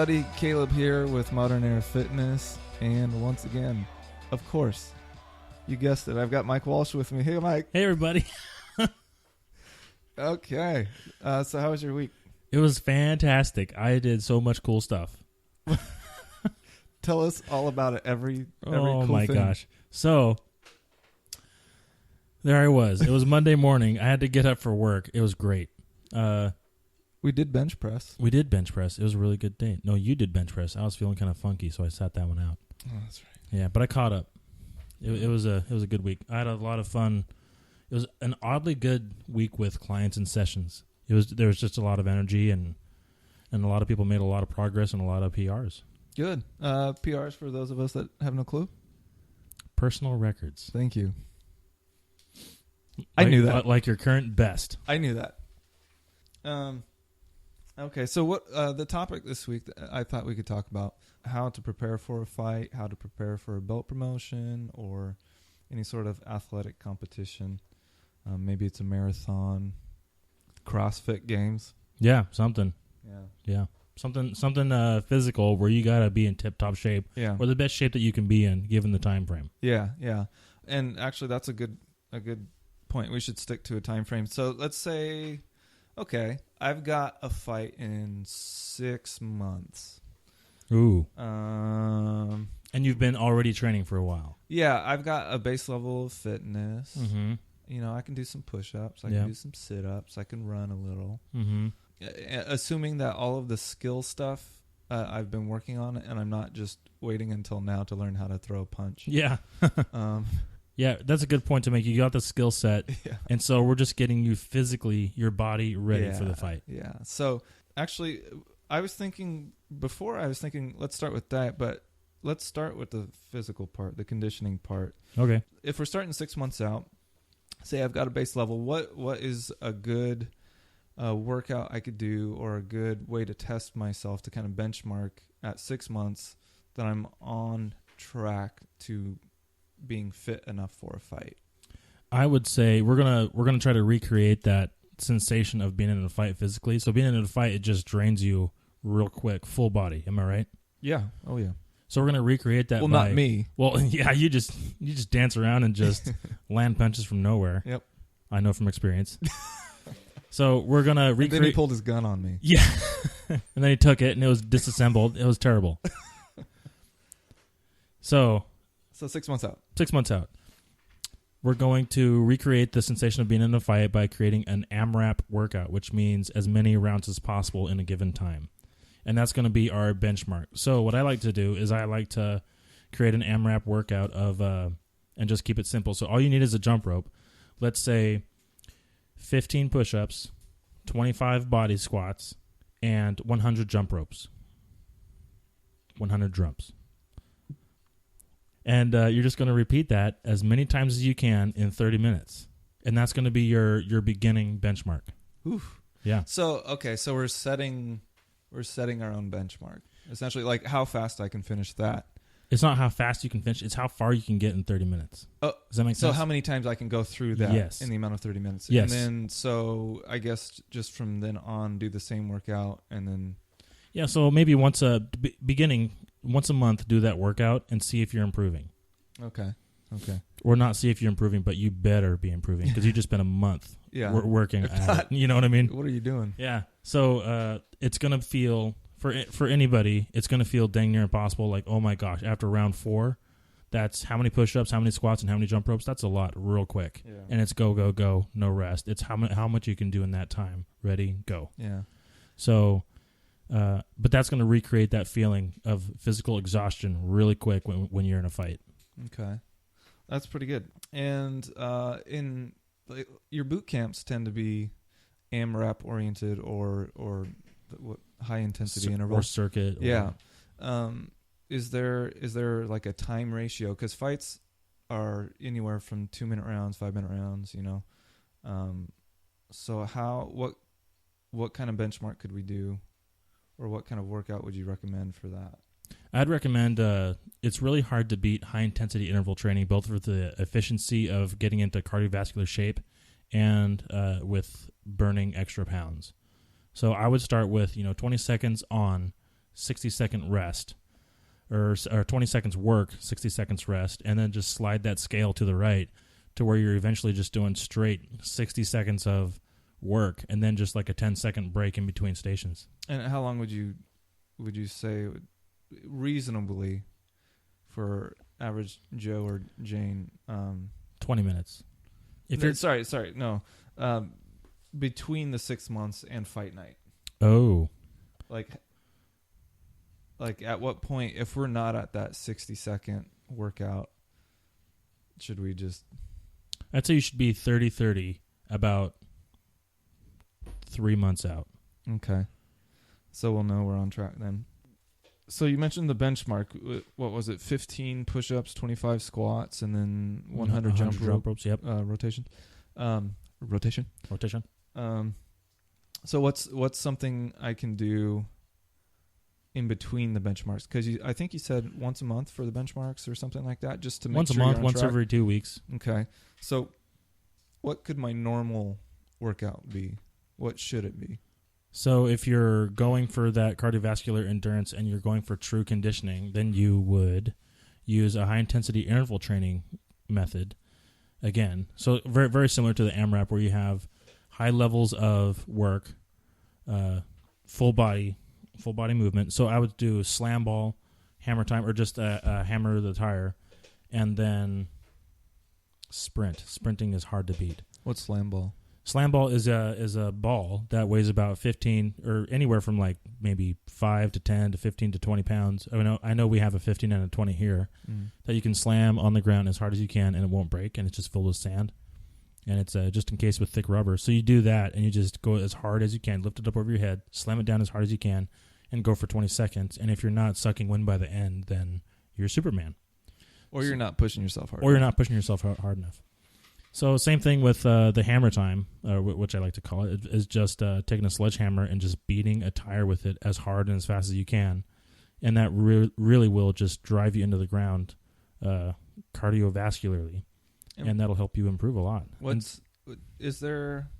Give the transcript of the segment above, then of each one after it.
everybody, Caleb here with Modern Era Fitness, and once again, of course, you guessed it, I've got Mike Walsh with me. Hey, Mike. Hey, everybody. Okay, so how was your week? It was fantastic. I did so much cool stuff. Tell us all about it. Every oh, cool my thing. gosh. So, there I was. It was Monday morning. I had to get up for work. It was great. We did bench press. We did bench press. It was a really good day. No, you did bench press. I was feeling kind of funky, so I sat that one out. Oh, that's right. Yeah, but I caught up. It was a good week. I had a lot of fun. It was an oddly good week with clients and sessions. There was just a lot of energy, and a lot of people made a lot of progress and a lot of PRs. Good. PRs for those of us that have no clue? Personal records. Thank you. I knew that. Like your current best. I knew that. Okay, so what the topic this week, I thought we could talk about how to prepare for a fight, how to prepare for a belt promotion, or any sort of athletic competition. Maybe it's a marathon, CrossFit games. Yeah, something. Yeah. Something physical where you got to be in tip-top shape. Yeah. Or the best shape that you can be in given the time frame. Yeah. And actually that's a good point. We should stick to a time frame. So let's say, okay, I've got a fight in 6 months. Ooh. And you've been already training for a while. Yeah, I've got a base level of fitness. Mm-hmm. You know, I can do some push-ups. I can do some sit-ups. I can run a little. Mm-hmm. Assuming that all of the skill stuff I've been working on, and I'm not just waiting until now to learn how to throw a punch. Yeah. Yeah, that's a good point to make. You got the skill set, and so we're just getting you physically, your body ready for the fight. Yeah. So actually, let's start with that, but let's start with the physical part, the conditioning part. Okay. If we're starting 6 months out, say I've got a base level, what is a good workout I could do, or a good way to test myself to kind of benchmark at 6 months that I'm on track to being fit enough for a fight? I would say we're gonna try to recreate that sensation of being in a fight physically. So being in a fight, it just drains you real quick, full body. Am I right? Yeah. Oh yeah. So we're gonna recreate that. Well, not me. Well, yeah, you just dance around and just land punches from nowhere. Yep. I know from experience. So we're gonna recreate. And then he pulled his gun on me. Yeah. And then he took it and it was disassembled. It was terrible. So 6 months out. 6 months out. We're going to recreate the sensation of being in a fight by creating an AMRAP workout, which means as many rounds as possible in a given time. And that's going to be our benchmark. So what I like to do is I like to create an AMRAP workout and just keep it simple. So all you need is a jump rope. Let's say 15 push-ups, 25 body squats, and 100 jump ropes. 100 jumps. And you're just going to repeat that as many times as you can in 30 minutes. And that's going to be your beginning benchmark. Oof. Yeah. So we're setting our own benchmark. Essentially, like how fast I can finish that. It's not how fast you can finish. It's how far you can get in 30 minutes. Oh, does that make sense? So how many times I can go through that in the amount of 30 minutes. Yes. And then, so I guess just from then on, do the same workout and then. Yeah, so maybe once a month, do that workout and see if you're improving. Okay. Or not see if you're improving, but you better be improving because you just spent a month working at it. You know what I mean? What are you doing? Yeah. So it's going to feel, for anybody, it's going to feel dang near impossible. Like, oh my gosh, after round 4, that's how many push-ups, how many squats, and how many jump ropes. That's a lot real quick. Yeah. And it's go, go, go, no rest. It's how much you can do in that time. Ready, go. Yeah. So... but that's going to recreate that feeling of physical exhaustion really quick when you're in a fight. Okay. That's pretty good. And your boot camps tend to be AMRAP oriented or high intensity interval or circuit. Yeah. Is there like a time ratio? Because fights are anywhere from 2-minute rounds, 5-minute rounds. You know. So what kind of benchmark could we do? Or what kind of workout would you recommend for that? I'd recommend, it's really hard to beat high-intensity interval training, both for the efficiency of getting into cardiovascular shape and with burning extra pounds. So I would start with 20 seconds on, 60-second rest, or 20 seconds work, 60 seconds rest, and then just slide that scale to the right to where you're eventually just doing straight 60 seconds of work and then just like a 10-second break in between stations. And how long would you say reasonably for average Joe or Jane? 20 minutes. If you're sorry, no. Between the 6 months and fight night. Oh. Like at what point, if we're not at that 60-second workout, should we just... I'd say you should be 30-30 about 3 months out. Okay. So we'll know we're on track then. So you mentioned the benchmark. What was it? 15 push-ups, 25 squats, and then 100 jump ropes. Yep. Rotation. Rotation. So what's something I can do in between the benchmarks? Because I think you said once a month for the benchmarks or something like that, just to make once sure a month, you're on once track. every 2 weeks. Okay. So what could my normal workout be? What should it be? So if you're going for that cardiovascular endurance and you're going for true conditioning, then you would use a high-intensity interval training method. Again, so very, very similar to the AMRAP, where you have high levels of work, full body movement. So I would do slam ball, hammer time, or just a hammer the tire, and then sprint. Sprinting is hard to beat. What's slam ball? Slam ball is a ball that weighs about 15 or anywhere from like maybe 5 to 10 to 15 to 20 pounds. I know we have a 15 and a 20 here that you can slam on the ground as hard as you can and it won't break, and it's just filled with sand. And it's just encased with thick rubber. So you do that and you just go as hard as you can, lift it up over your head, slam it down as hard as you can, and go for 20 seconds. And if you're not sucking wind by the end, then you're Superman. Or you're not pushing yourself hard. Or you're not pushing yourself hard enough. So same thing with the hammer time, which I like to call it, is just taking a sledgehammer and just beating a tire with it as hard and as fast as you can. And that really will just drive you into the ground cardiovascularly. And that'll help you improve a lot. Is there,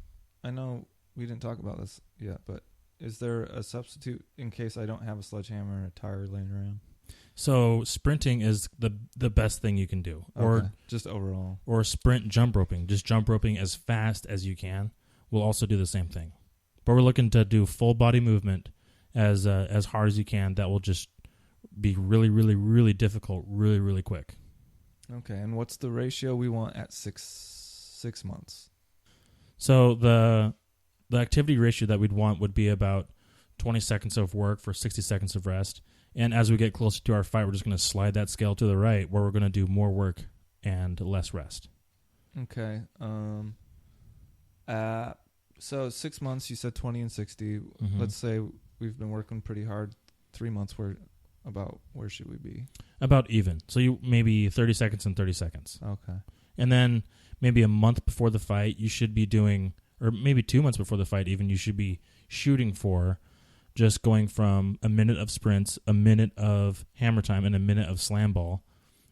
I know we didn't talk about this yet, but is there a substitute in case I don't have a sledgehammer or a tire laying around? So sprinting is the best thing you can do. Or just overall. Or sprint jump roping. Just jump roping as fast as you can. We'll also do the same thing. But we're looking to do full body movement as hard as you can. That will just be really, really, really difficult, really, really quick. Okay, and what's the ratio we want at six months? So the activity ratio that we'd want would be about 20 seconds of work for 60 seconds of rest. And as we get closer to our fight, we're just going to slide that scale to the right, where we're going to do more work and less rest. Okay. So 6 months, you said 20 and 60. Mm-hmm. Let's say we've been working pretty hard. 3 months, where should we be? About even. So you maybe 30 seconds and 30 seconds. Okay. And then maybe a month before the fight, you should be doing, or maybe 2 months before the fight even, you should be shooting for just going from a minute of sprints, a minute of hammer time, and a minute of slam ball,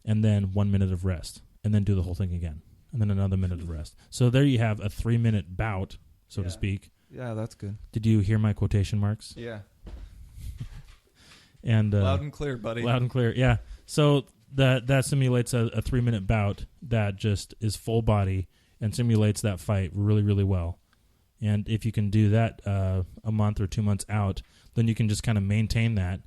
and then 1 minute of rest, and then do the whole thing again, and then another minute of rest. So there you have a 3-minute bout, so to speak. Yeah, that's good. Did you hear my quotation marks? Yeah. And loud and clear, buddy. Loud and clear, yeah. So that simulates a 3-minute bout that just is full body and simulates that fight really, really well. And if you can do that a month or 2 months out, then you can just kind of maintain that.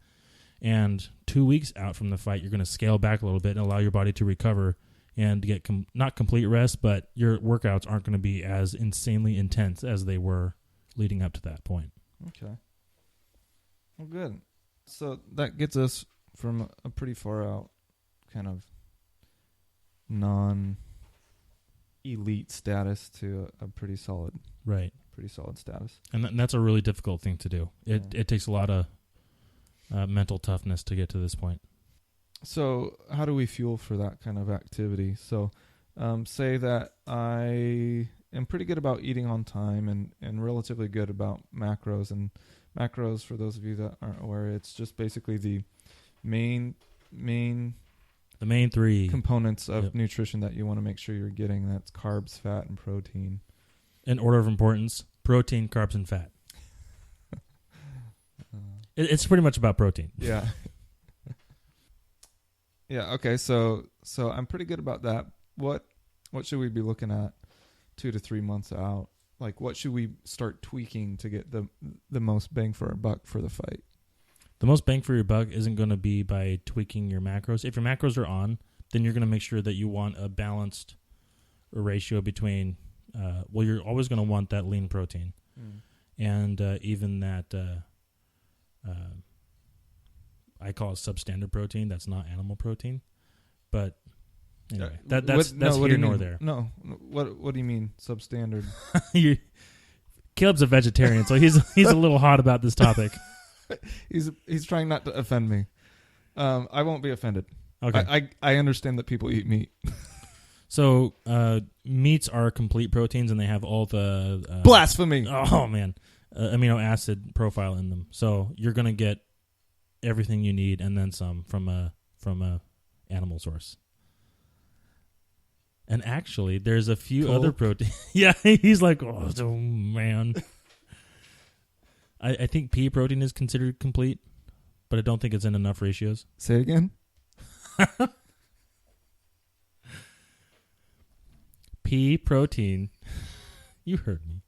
And 2 weeks out from the fight, you're going to scale back a little bit and allow your body to recover and get not complete rest, but your workouts aren't going to be as insanely intense as they were leading up to that point. Okay. Well, good. So that gets us from a pretty far out kind of non-elite status to a pretty solid status. And that's a really difficult thing to do. It takes a lot of mental toughness to get to this point. So how do we fuel for that kind of activity? So say that I am pretty good about eating on time and relatively good about macros. And macros, for those of you that aren't aware, it's just basically the main three components of nutrition that you want to make sure you're getting. That's carbs, fat, and protein. In order of importance: protein, carbs, and fat. It's pretty much about protein. Yeah. Yeah. Okay. So I'm pretty good about that. What should we be looking at 2 to 3 months out? Like, what should we start tweaking to get the most bang for our buck for the fight? The most bang for your buck isn't going to be by tweaking your macros. If your macros are on, then you're going to make sure that you want a balanced ratio between, you're always going to want that lean protein. And even that, I call it substandard protein. That's not animal protein. But anyway, that's here nor there. No. What do you mean substandard? Caleb's a vegetarian, so he's a little hot about this topic. He's trying not to offend me. I won't be offended. Okay. I understand that people eat meat. So meats are complete proteins, and they have all the blasphemy. Oh man, amino acid profile in them. So you're gonna get everything you need and then some from a animal source. And actually, there's a few other proteins. Yeah, he's like, oh man. I think pea protein is considered complete, but I don't think it's in enough ratios. Say it again. Pea protein. You heard me.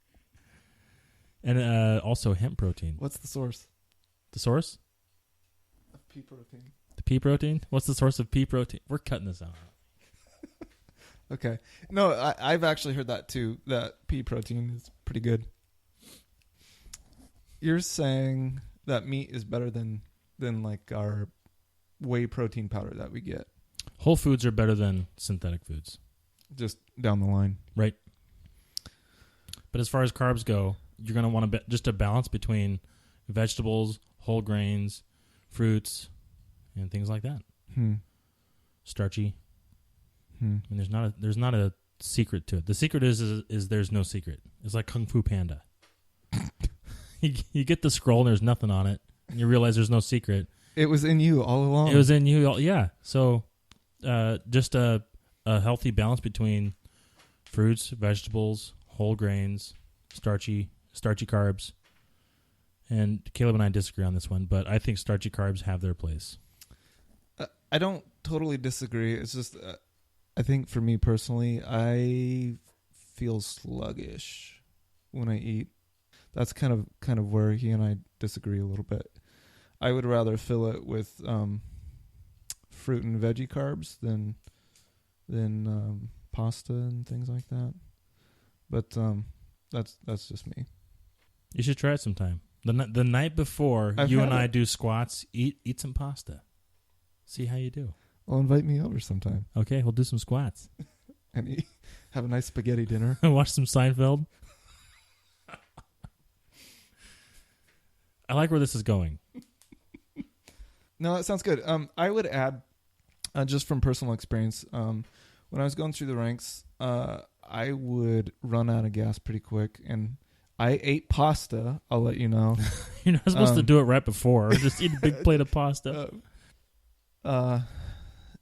And also hemp protein. What's the source? The source? Of pea protein. The pea protein? What's the source of pea protein? We're cutting this out. Okay. No, I've actually heard that too, that pea protein is pretty good. You're saying that meat is better than like our whey protein powder that we get. Whole foods are better than synthetic foods. Just down the line. Right. But as far as carbs go, you're going to want just a balance between vegetables, whole grains, fruits, and things like that. Starchy. And there's not a secret to it. The secret is there's no secret. It's like Kung Fu Panda. You get the scroll and there's nothing on it, and you realize there's no secret. It was in you all along. It was in you, yeah. So, just a healthy balance between fruits, vegetables, whole grains, starchy carbs. And Caleb and I disagree on this one, but I think starchy carbs have their place. I don't totally disagree. It's just, I think for me personally, I feel sluggish when I eat. That's kind of where he and I disagree a little bit. I would rather fill it with fruit and veggie carbs than pasta and things like that. But that's just me. You should try it sometime. The night before you and I do squats, eat some pasta. See how you do. Well, invite me over sometime. Okay, we'll do some squats. And have a nice spaghetti dinner. Watch some Seinfeld. I like where this is going. No, that sounds good. I would add, just from personal experience, when I was going through the ranks, I would run out of gas pretty quick, and I ate pasta. I'll let you know. You're not supposed to do it right before. Just eat a big plate of pasta.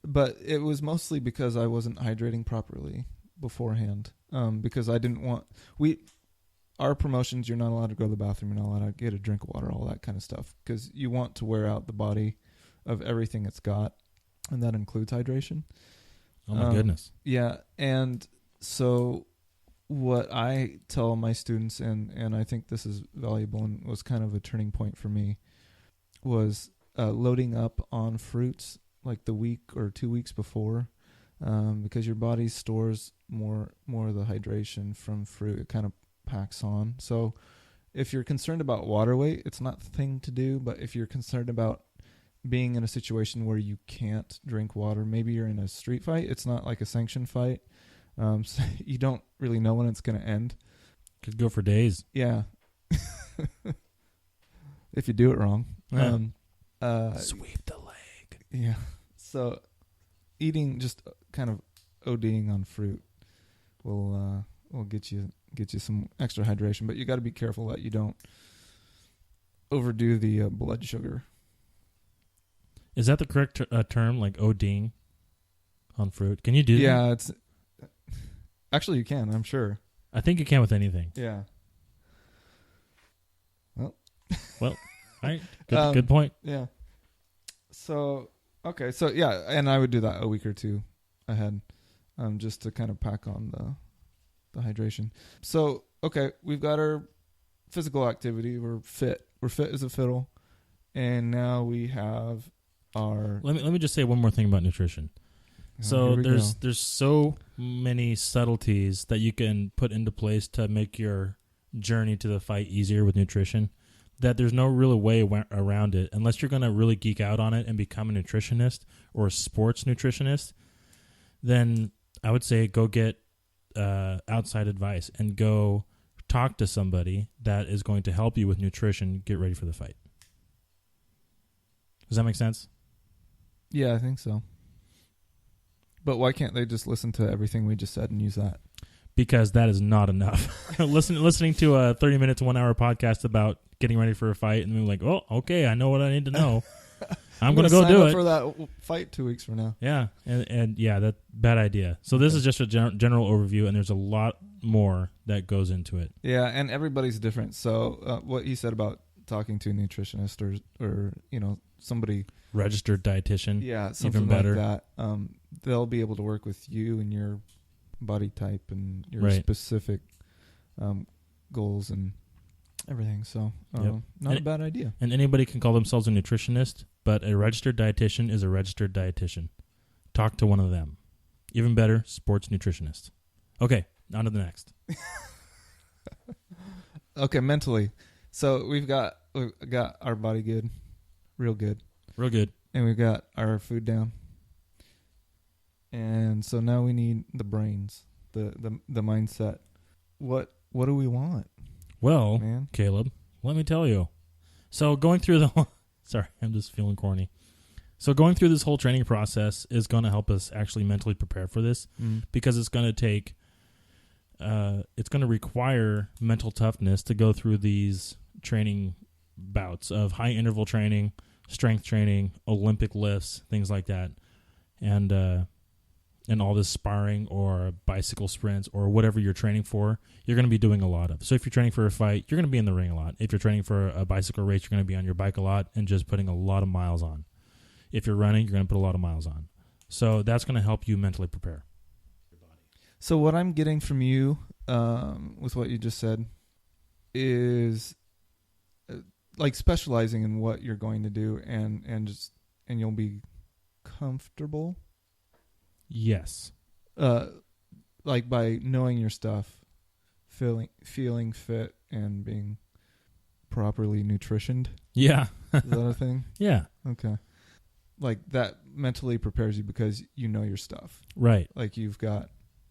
But it was mostly because I wasn't hydrating properly beforehand. Because I didn't want our promotions, you're not allowed to go to the bathroom. You're not allowed to get a drink of water, all that kind of stuff. Because you want to wear out the body of everything it's got. And that includes hydration. Oh, my goodness. Yeah. And so what I tell my students, and I think this is valuable and was kind of a turning point for me, was loading up on fruits like the week or 2 weeks before. Because your body stores more of the hydration from fruit. It kind of packs on. So if you're concerned about water weight, it's not the thing to do. But if you're concerned about being in a situation where you can't drink water, maybe you're in a street fight, it's not like a sanctioned fight, so you don't really know when it's going to end. Could go for days. Yeah. If you do it wrong. Yeah. Sweep the leg. Yeah. So eating, just kind of ODing on fruit will get you some extra hydration, but you got to be careful that you don't overdo the blood sugar. Is that the correct term, like ODing on fruit? Can you do that? Yeah, it's actually you can, I'm sure. I think you can with anything. Yeah. Well, Right. Good point. Yeah. So, okay. So, yeah. And I would do that a week or two ahead, just to kind of pack on the hydration. So, okay. We've got our physical activity. We're fit. We're fit as a fiddle. And now we have our... Let me just say one more thing about nutrition. So there's so many subtleties that you can put into place to make your journey to the fight easier with nutrition, that there's no real way around it unless you're going to really geek out on it and become a nutritionist or a sports nutritionist. Then I would say go get outside advice and go talk to somebody that is going to help you with nutrition, get ready for the fight. Does that make sense? Yeah, I think so. But why can't they just listen to everything we just said and use that? Because that is not enough. Listening to a 30-minute to 1 hour podcast about getting ready for a fight and being like, oh, okay, I know what I need to know. I'm going to go do it. For that fight 2 weeks from now. Yeah, and yeah, that bad idea. So this is just a general overview, and there's a lot more that goes into it. Yeah, and everybody's different. So what he said about talking to a nutritionist or somebody, registered dietitian, yeah, something even better. like that. They'll be able to work with you and your body type and your specific goals and everything. So not a bad idea. And anybody can call themselves a nutritionist, but a registered dietitian is a registered dietitian. Talk to one of them. Even better, sports nutritionist. Okay, on to the next. Okay, mentally. So we've got our body good, real good. Real good. And we've got our food down. And so now we need the brains, the mindset. What do we want? Well, man? Caleb, let me tell you. So going through the whole... Sorry, I'm just feeling corny. So going through this whole training process is going to help us actually mentally prepare for this because it's going to take... it's going to require mental toughness to go through these training bouts of high interval training, strength training, Olympic lifts, things like that. And all this sparring or bicycle sprints or whatever you're training for, you're going to be doing a lot of. So if you're training for a fight, you're going to be in the ring a lot. If you're training for a bicycle race, you're going to be on your bike a lot and just putting a lot of miles on. If you're running, you're going to put a lot of miles on. So that's going to help you mentally prepare. So what I'm getting from you with what you just said is like specializing in what you're going to do and you'll be comfortable. Yes. Like by knowing your stuff, feeling fit and being properly nutritioned. Yeah. Is that a thing? Yeah. Okay. Like that mentally prepares you because you know your stuff. Right. Like you've got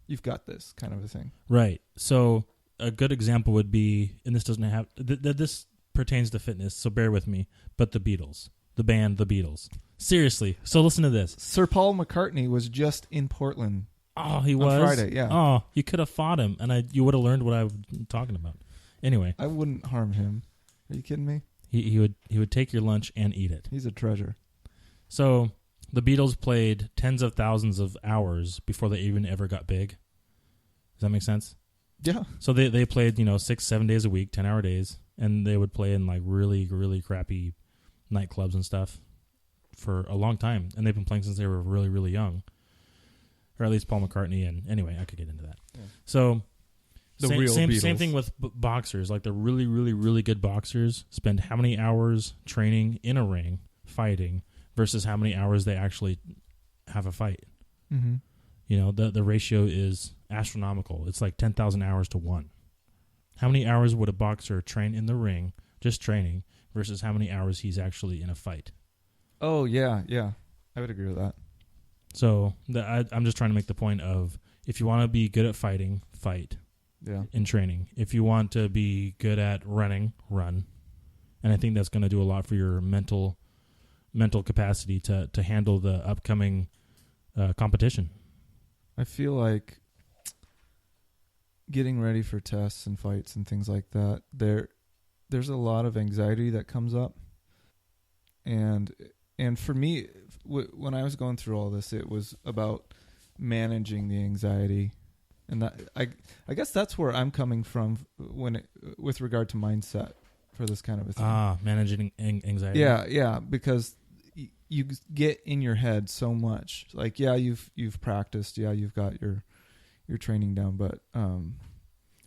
this kind of a thing. Right. So a good example would be, and this doesn't have, this pertains to fitness, so bear with me, but the Beatles. The band The Beatles. Seriously. So listen to this. Sir Paul McCartney was just in Portland. Oh, he was? On Friday, yeah. Oh, you could have fought him, and you would have learned what I was talking about. Anyway. I wouldn't harm him. Are you kidding me? He would take your lunch and eat it. He's a treasure. So the Beatles played tens of thousands of hours before they even ever got big. Does that make sense? Yeah. So they played, 6-7 days a week, 10-hour days, and they would play in like really, really crappy nightclubs and stuff for a long time. And they've been playing since they were really, really young. Or at least Paul McCartney. And anyway, I could get into that. Yeah. So same thing with boxers. Like the really, really, really good boxers spend how many hours training in a ring, fighting, versus how many hours they actually have a fight. Mm-hmm. The ratio is astronomical. It's like 10,000 hours to 1. How many hours would a boxer train in the ring, just training, versus how many hours he's actually in a fight? Oh, yeah. I would agree with that. So I'm just trying to make the point of, if you want to be good at fighting, fight. Yeah. In training. If you want to be good at running, run. And I think that's going to do a lot for your mental capacity to handle the upcoming competition. I feel like getting ready for tests and fights and things like that, there's a lot of anxiety that comes up. And for me, when I was going through all this, it was about managing the anxiety. And that I guess that's where I'm coming from with regard to mindset for this kind of a thing. Managing anxiety. Yeah, because you get in your head so much. Like, yeah, you've practiced, yeah, you've got your training down, but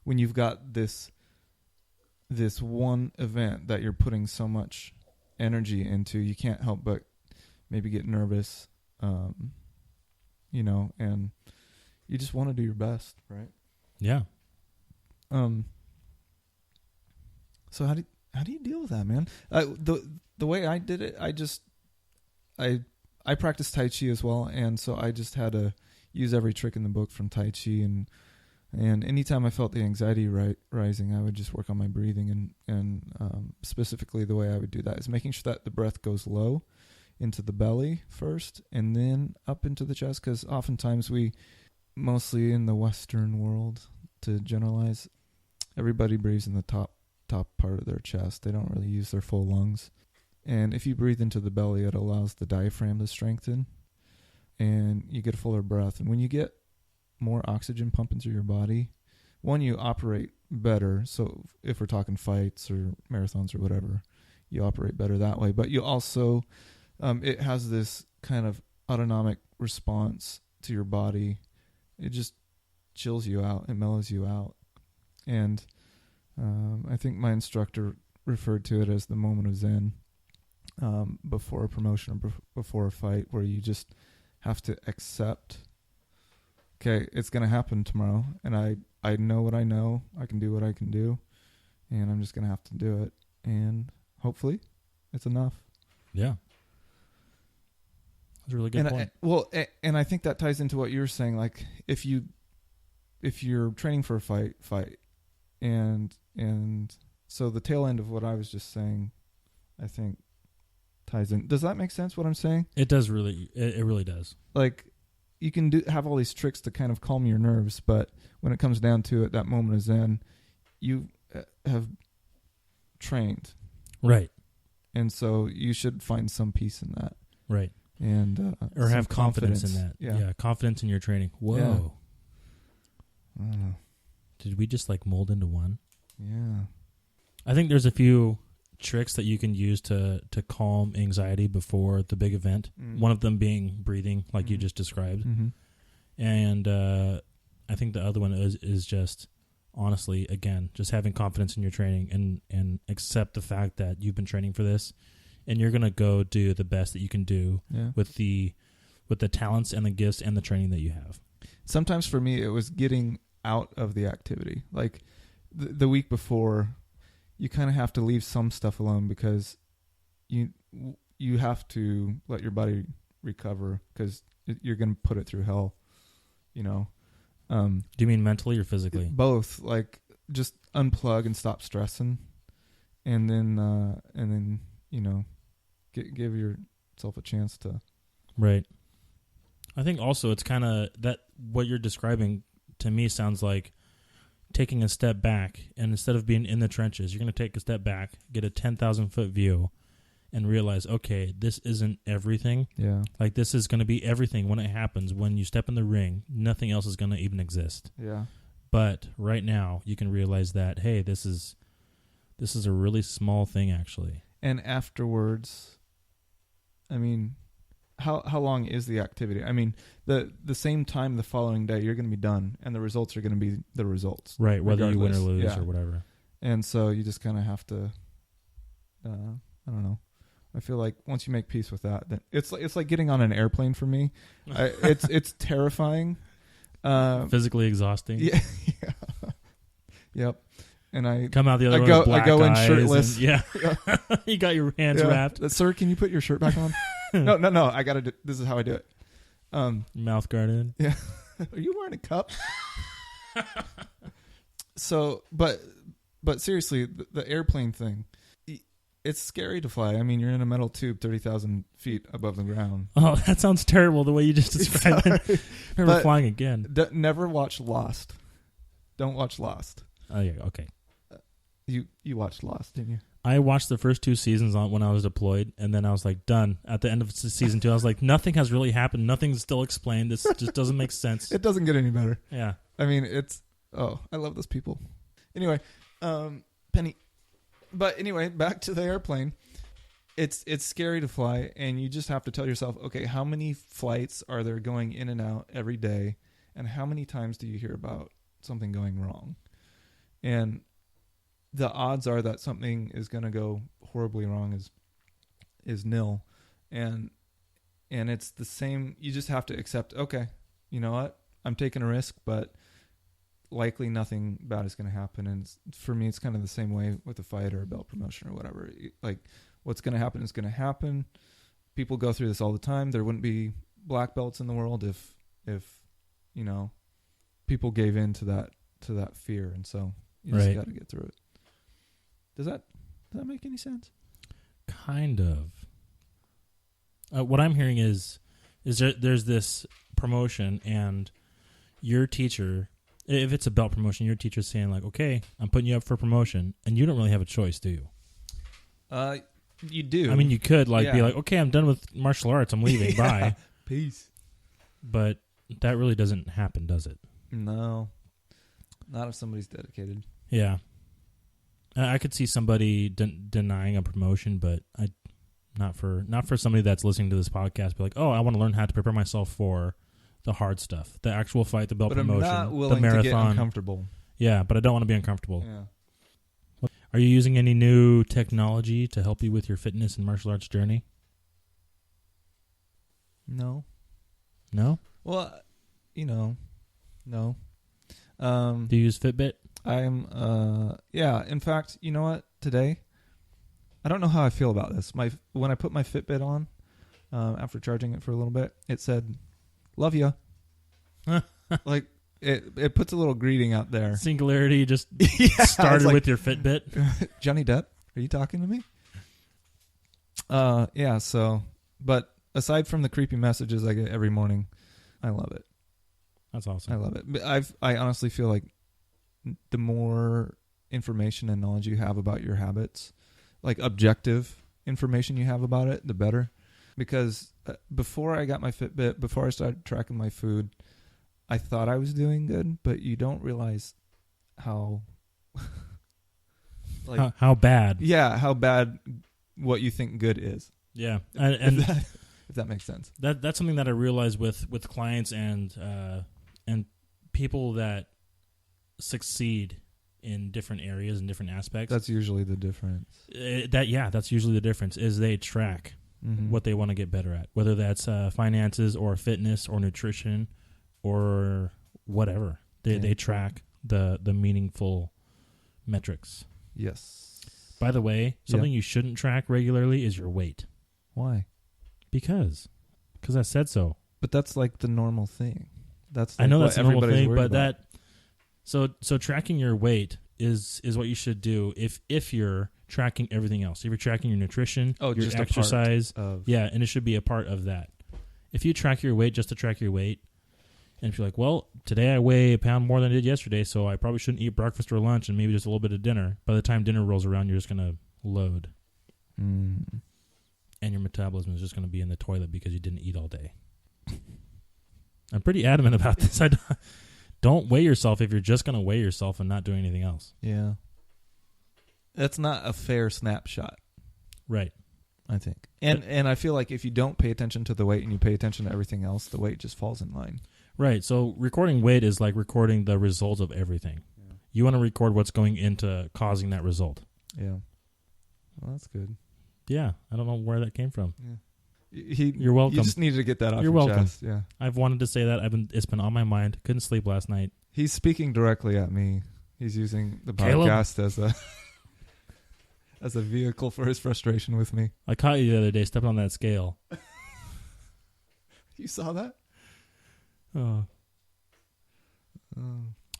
when you've got this one event that you're putting so much energy into, you can't help but maybe get nervous, and you just want to do your best, right? Yeah. So how do you deal with that, man? The way I did it, I practiced Tai Chi as well, and so I just had to use every trick in the book from Tai Chi, and anytime I felt the anxiety rising, I would just work on my breathing, and specifically the way I would do that is making sure that the breath goes low into the belly first, and then up into the chest, because oftentimes mostly in the Western world, to generalize, everybody breathes in the top part of their chest. They don't really use their full lungs. And if you breathe into the belly, it allows the diaphragm to strengthen, and you get a fuller breath. And when you get more oxygen pumping through your body, one, you operate better. So if we're talking fights or marathons or whatever, you operate better that way. But you also, it has this kind of autonomic response to your body. It just chills you out. It mellows you out. And I think my instructor referred to it as the moment of Zen, before a promotion or before a fight, where you just have to accept, okay, it's going to happen tomorrow, and I know what I know, I can do what I can do, and I'm just going to have to do it, and hopefully it's enough. Yeah. That's a really good point. And I think that ties into what you were saying, like if you're training for a fight, and so the tail end of what I was just saying, I think ties in. Does that make sense, what I'm saying? It does really. It really does. Like, you can have all these tricks to kind of calm your nerves, but when it comes down to it, that moment of Zen, you have trained. Right. And so you should find some peace in that. Right. And or have confidence in that. Yeah. Confidence in your training. Whoa. Yeah. I don't know. Did we just like mold into one? Yeah. I think there's a few tricks that you can use to calm anxiety before the big event. Mm. One of them being breathing, like you just described. Mm-hmm. And I think the other one is just, honestly, again, just having confidence in your training and accept the fact that you've been training for this, and you're going to go do the best that you can do with the talents and the gifts and the training that you have. Sometimes for me, it was getting out of the activity. Like the week before, you kind of have to leave some stuff alone because you have to let your body recover, because you're going to put it through hell, Do you mean mentally or physically? Both. Like, just unplug and stop stressing, and then give yourself a chance to. Right. I think also it's kind of that what you're describing to me sounds like taking a step back, and instead of being in the trenches, you're going to take a step back, get a 10,000-foot view, and realize, okay, this isn't everything. Yeah. Like, this is going to be everything when it happens. When you step in the ring, nothing else is going to even exist. Yeah. But right now, you can realize that, hey, this is a really small thing, actually. And afterwards, I mean, how long is the activity? I mean, the same time the following day, you're going to be done, and the results are going to be the results. Right, whether you win or lose or whatever. And so you just kind of have to, I don't know. I feel like once you make peace with that, then it's like getting on an airplane for me. It's terrifying. Physically exhausting. Yeah. Yep. And I come out the other way with black eyes. I go in shirtless. Yeah. You got your hands wrapped. Sir, can you put your shirt back on? No. I got to this is how I do it. Mouth guard in. Yeah. Are you wearing a cup? So, but seriously, the airplane thing, it's scary to fly. I mean, you're in a metal tube 30,000 feet above the ground. Oh, that sounds terrible the way you just described it. Never flying again. Never watch Lost. Don't watch Lost. Oh, yeah, okay. You watched Lost, didn't you? I watched the first 2 seasons when I was deployed, and then I was like, done. At the end of season 2, I was like, nothing has really happened. Nothing's still explained. This just doesn't make sense. It doesn't get any better. Yeah. I mean, I love those people. Anyway, Penny, But anyway, back to the airplane. It's scary to fly, and you just have to tell yourself, okay, how many flights are there going in and out every day, and how many times do you hear about something going wrong? And the odds are that something is going to go horribly wrong is nil. And it's the same. You just have to accept, okay, you know what? I'm taking a risk, but likely nothing bad is going to happen. And for me, it's kind of the same way with a fight or a belt promotion or whatever. Like, what's going to happen is going to happen. People go through this all the time. There wouldn't be black belts in the world if you know, people gave in to that fear. And so you just got to get through it. Does that make any sense? Kind of. What I'm hearing is there's this promotion, and your teacher, if it's a belt promotion, your teacher's saying like, okay, I'm putting you up for promotion, and you don't really have a choice, do you? You do. I mean, you could be like, okay, I'm done with martial arts, I'm leaving, bye. Peace. But that really doesn't happen, does it? No. Not if somebody's dedicated. Yeah. I could see somebody denying a promotion, but not for somebody that's listening to this podcast. Be like, oh, I want to learn how to prepare myself for the hard stuff, the actual fight, the belt but promotion, I'm not willing the marathon. To get uncomfortable. Yeah, but I don't want to be uncomfortable. Yeah. Are you using any new technology to help you with your fitness and martial arts journey? No. No? Well, no. Do you use Fitbit? Yeah. In fact, you know what? Today, I don't know how I feel about this. When I put my Fitbit on, after charging it for a little bit, it said, "Love ya." Like it puts a little greeting out there. Singularity just Yeah, started like, with your Fitbit. Johnny Depp, are you talking to me? Yeah. So, but aside from the creepy messages I get every morning, I love it. That's awesome. I love it. But I honestly feel like the more information and knowledge you have about your habits, like objective information you have about it, the better. Because before I got my Fitbit, before I started tracking my food, I thought I was doing good, but you don't realize how like how bad. Yeah, how bad what you think good is. Yeah. And if that makes sense. That's something that I realize with clients and people that succeed in different areas and different aspects. That's usually the difference. That's usually the difference is they track what they want to get better at, whether that's finances or fitness or nutrition or whatever. They track the meaningful metrics. Yes. By the way, something you shouldn't track regularly is your weight. Why? Because I said so. But that's like the normal thing. That's like I know that's what the normal everybody's thing, worried but about. so tracking your weight is what you should do if you're tracking everything else. If you're tracking your nutrition, your just exercise, of and it should be a part of that. If you track your weight just to track your weight, and if you're like, well, today I weigh a pound more than I did yesterday, so I probably shouldn't eat breakfast or lunch and maybe just a little bit of dinner. By the time dinner rolls around, you're just going to load. And your metabolism is just going to be in the toilet because you didn't eat all day. I'm pretty adamant about this. Don't weigh yourself if you're just going to weigh yourself and not doing anything else. Yeah. That's not a fair snapshot. Right. I think. And I feel like if you don't pay attention to the weight and you pay attention to everything else, the weight just falls in line. Right. So recording weight is like recording the results of everything. Yeah. You want to record what's going into causing that result. Yeah. Well, that's good. Yeah. I don't know where that came from. Yeah. You're welcome. You just needed to get that off You're your welcome. chest. Yeah. I've wanted to say that. It's been on my mind. Couldn't sleep last night. He's speaking directly at me. He's using the Caleb? podcast as a vehicle for his frustration with me. I caught you the other day stepping on that scale. You saw that? Oh.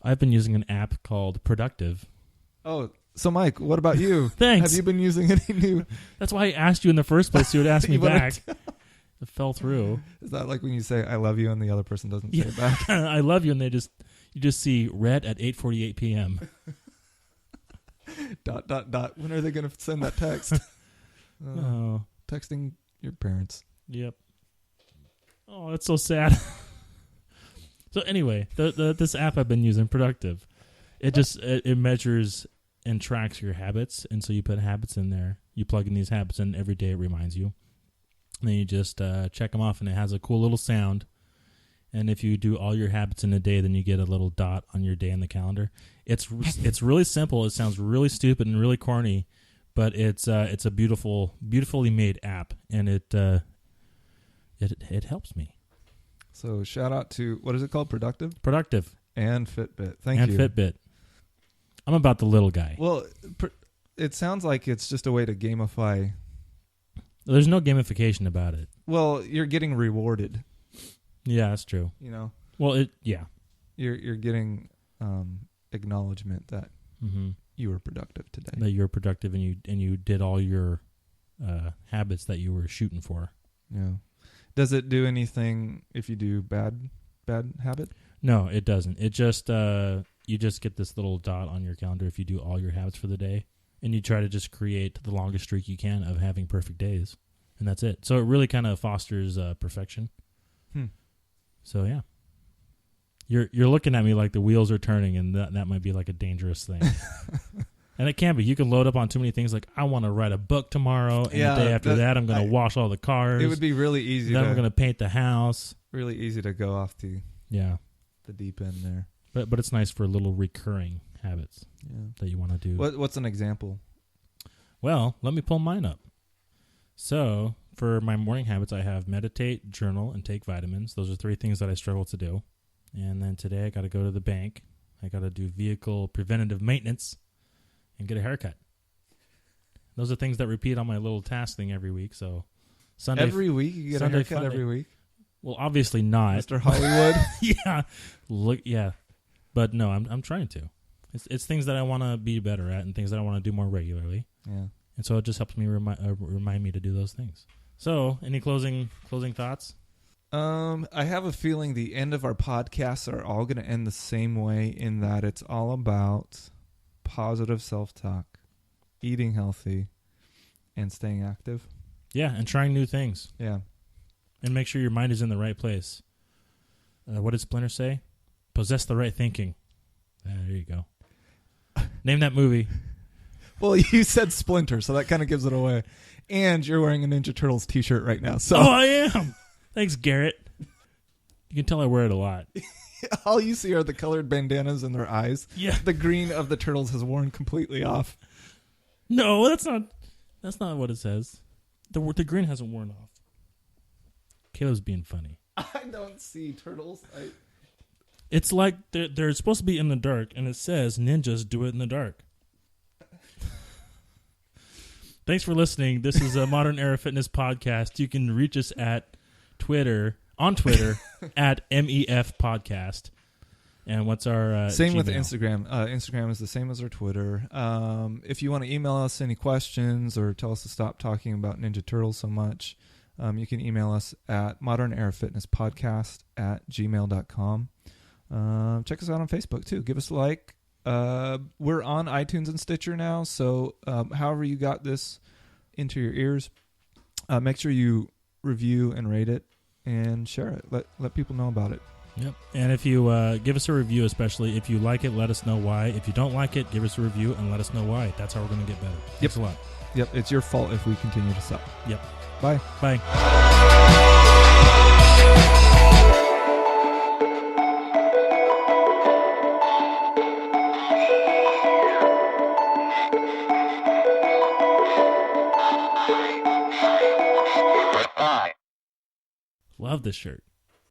I've been using an app called Productive. Oh, so Mike, what about you? Thanks. Have you been using any new? That's why I asked you in the first place. You would ask me back. It fell through. Is that like when you say "I love you" and the other person doesn't say it back? I love you, and you just see read at 8:48 p.m. ... When are they going to send that text? Texting your parents. Yep. Oh, that's so sad. So anyway, this app I've been using, Productive, it measures and tracks your habits. And so you put habits in there. You plug in these habits, and every day it reminds you. And then you just check them off, and it has a cool little sound. And if you do all your habits in a day, then you get a little dot on your day in the calendar. It's really simple. It sounds really stupid and really corny, but it's a beautifully made app, and it helps me. So shout out to, what is it called? Productive and Fitbit. Thank you. And Fitbit. I'm about the little guy. Well, it sounds like it's just a way to gamify. There's no gamification about it. Well, you're getting rewarded. Yeah, that's true. You know. Well, You're getting acknowledgement that mm-hmm. you were productive today. That you're productive and you did all your habits that you were shooting for. Yeah. Does it do anything if you do bad habit? No, it doesn't. It just you just get this little dot on your calendar if you do all your habits for the day, and you try to just create the longest streak you can of having perfect days, and that's it. So it really kind of fosters perfection. So yeah, you're looking at me like the wheels are turning, and that might be like a dangerous thing. And it can be. You can load up on too many things. Like, I want to write a book tomorrow, and the day after that I'm going to wash all the cars. It would be really easy. Then I'm going to paint the house. Really easy to go off the deep end there. But it's nice for little recurring habits that you want to do. What's an example? Well, let me pull mine up. So for my morning habits, I have meditate, journal, and take vitamins. Those are 3 things that I struggle to do. And then today I got to go to the bank. I got to do vehicle preventative maintenance and get a haircut. Those are things that repeat on my little task thing every week. So Sunday, every week you get a haircut every week. Well, obviously not, Mr. Hollywood. Yeah, but no, I'm trying to. It's things that I want to be better at and things that I want to do more regularly. Yeah, and so it just helps me remind me to do those things. So, any closing thoughts? I have a feeling the end of our podcasts are all going to end the same way, in that it's all about positive self-talk, eating healthy, and staying active. Yeah, and trying new things. Yeah. And make sure your mind is in the right place. What did Splinter say? Possess the right thinking. There you go. Name that movie. Well, you said Splinter, so that kind of gives it away. And you're wearing a Ninja Turtles t-shirt right now. So. Oh, I am. Thanks, Garrett. You can tell I wear it a lot. All you see are the colored bandanas in their eyes. Yeah. The green of the turtles has worn completely off. No, that's not what it says. The green hasn't worn off. Caleb's being funny. I don't see turtles. It's like they're supposed to be in the dark, and it says ninjas do it in the dark. Thanks for listening. This is a Modern Era Fitness podcast. You can reach us at Twitter at MEF Podcast. And what's our same Gmail? with Instagram. Instagram is the same as our Twitter. If you want to email us any questions or tell us to stop talking about Ninja Turtles so much, you can email us at modernerafitnesspodcast@gmail.com. Check us out on Facebook too. Give us a like. We're on iTunes and Stitcher now, so however you got this into your ears, make sure you review and rate it and share it. Let people know about it. Yep. And if you give us a review, especially if you like it, let us know why. If you don't like it, give us a review and let us know why. That's how we're going to get better. Thanks a lot. Yep. It's your fault if we continue to suck. Yep. Bye. Bye. Love this shirt.